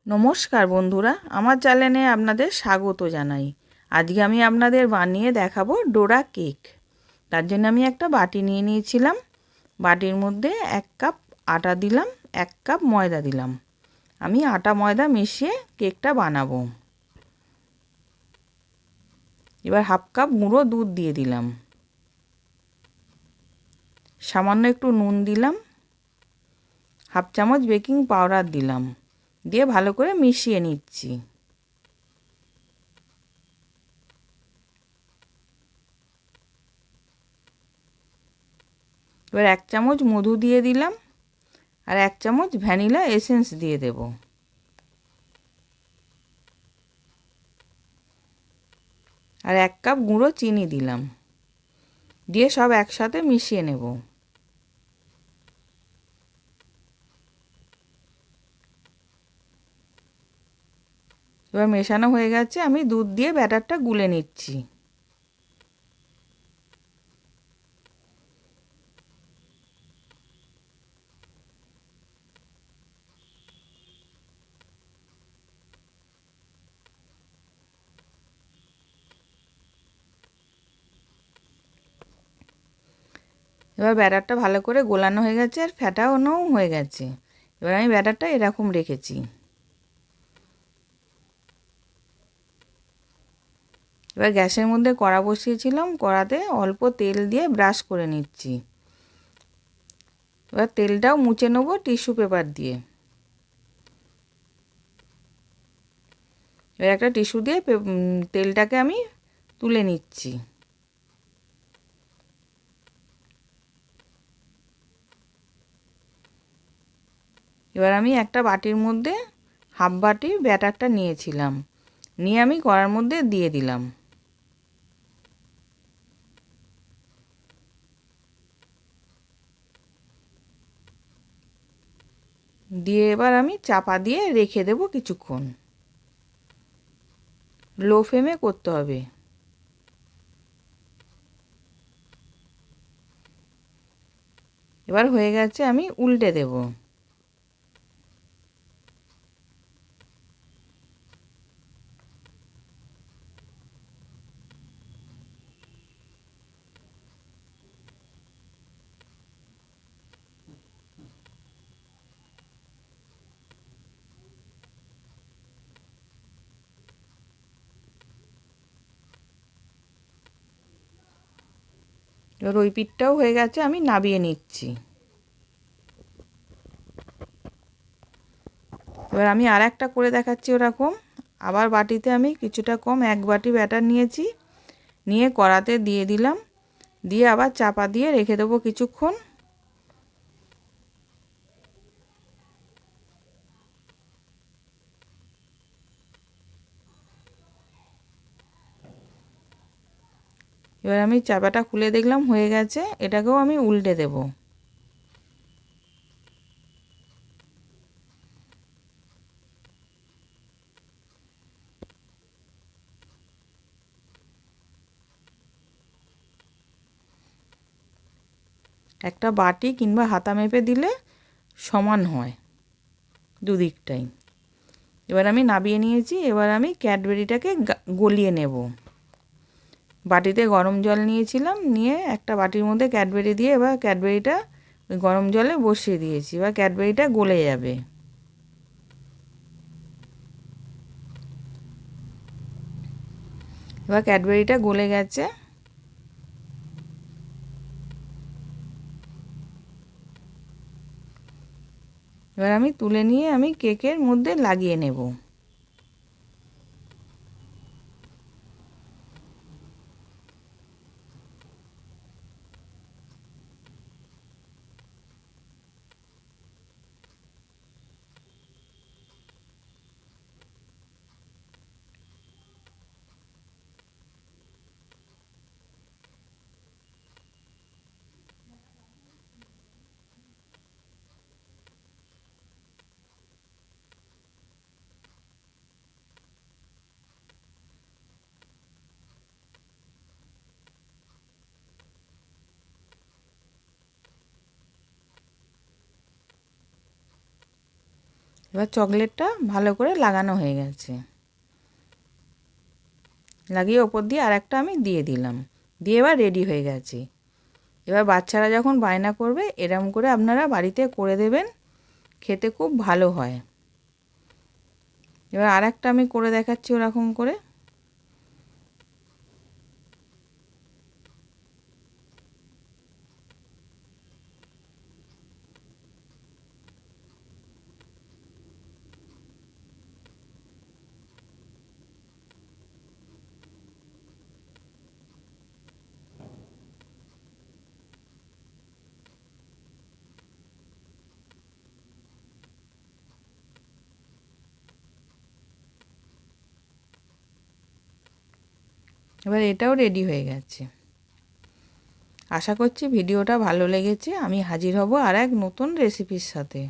নমস্কার বন্ধুরা, আমার চ্যানেলে আপনাদের স্বাগত জানাই। আজকে আমি আপনাদের বানিয়ে দেখাবো ডোরা কেক। তার জন্য আমি একটা বাটি নিয়ে নিয়েছিলাম। বাটির মধ্যে 1 কাপ আটা দিলাম, 1 কাপ ময়দা দিলাম। আমি আটা ময়দা মিশিয়ে কেকটা বানাবো। এবার 1/2 কাপ গুঁড়ো দুধ দিয়ে দিলাম, সামান্য একটু নুন দিলাম, 1/2 চামচ বেকিং পাউডার দিলাম, দিয়ে ভালো করে মিশিয়ে নিচ্ছি। এবার 1 চামচ মধু দিয়ে দিলাম আর 1 চামচ ভ্যানিলা এসেন্স দিয়ে দেব। আর 1 কাপ গুঁড়ো চিনি দিলাম, দিয়ে সব একসাথে মিশিয়ে নেব। এবার মেশানো হয়ে গেছে, আমি দুধ দিয়ে ব্যাটারটা গুলে নিচ্ছি। এবার ব্যাটারটা ভালো করে গোলানো হয়ে গেছে আর ফ্যাটানোও হয়ে গেছে। এবার আমি ব্যাটারটা এরকম রেখেছি। এবার গ্যাসের মধ্যে কড়া বসিয়েছিলাম, কড়াতে অল্প তেল দিয়ে ব্রাশ করে নিচ্ছি। এবার তেলটাও মুছে নেব টিস্যু পেপার দিয়ে। এবার একটা টিস্যু দিয়ে তেলটাকে আমি তুলে নিচ্ছি। এবার আমি একটা বাটির মধ্যে 1/2 বাটি ব্যাটারটা নিয়েছিলাম, নিয়ে আমি কড়ার মধ্যে দিয়ে দিলাম। দিয়ে এবার আমি চাপা দিয়ে রেখে দেব কিছুক্ষণ। লো ফ্লেমে করতে হবে। এবার হয়ে গেছে, আমি উল্টে দেব। এবার ওই পিঠটাও হয়ে গেছে, আমি নাবিয়ে নিচ্ছি। এবার আমি আর একটা করে দেখাচ্ছি ওরকম। আবার বাটিতে আমি কিছুটা কম 1 বাটি ব্যাটার নিয়েছি, নিয়ে কড়াতে দিয়ে দিলাম, দিয়ে আবার চাপা দিয়ে রেখে দেবো কিছুক্ষণ। এবার আমি চাপাটা খুলে দেখলাম হয়ে গেছে, এটাকেও আমি উল্টে দেব। একটা বাটি কিংবা হাতা মেপে দিলে সমান হয় দুদিকটাই। এবার আমি নাবিয়ে নিয়েছি। এবার আমি ক্যাডবেরিটাকে গলিয়ে নেব। বাটিতে গরম জল নিয়েছিলাম, নিয়ে একটা বাটির মধ্যে ক্যাডবেরি দিয়ে এবার ক্যাডবেরিটা ওই গরম জলে বসিয়ে দিয়েছি। এবার ক্যাডবেরিটা গলে যাবে। এবার ক্যাডবেরিটা গলে গেছে। এবার আমি তুলে নিয়ে আমি কেকের মধ্যে লাগিয়ে নেব। এবার চকলেটটা ভালো করে লাগানো হয়ে গেছে, লাগিয়ে ওপর দিয়ে আর একটা আমি দিয়ে দিলাম, দিয়ে এবার রেডি হয়ে গেছে। এবার বাচ্চারা যখন বায়না করবে এরম করে আপনারা বাড়িতে করে দেবেন, খেতে খুব ভালো হয়। এবার আর একটা আমি করে দেখাচ্ছি ওরকম করে। এবার এটাও রেডি হয়ে গেছে। আশা করছি ভিডিওটা ভালো লেগেছে। আমি হাজির হব আর এক নতুন রেসিপির সাথে।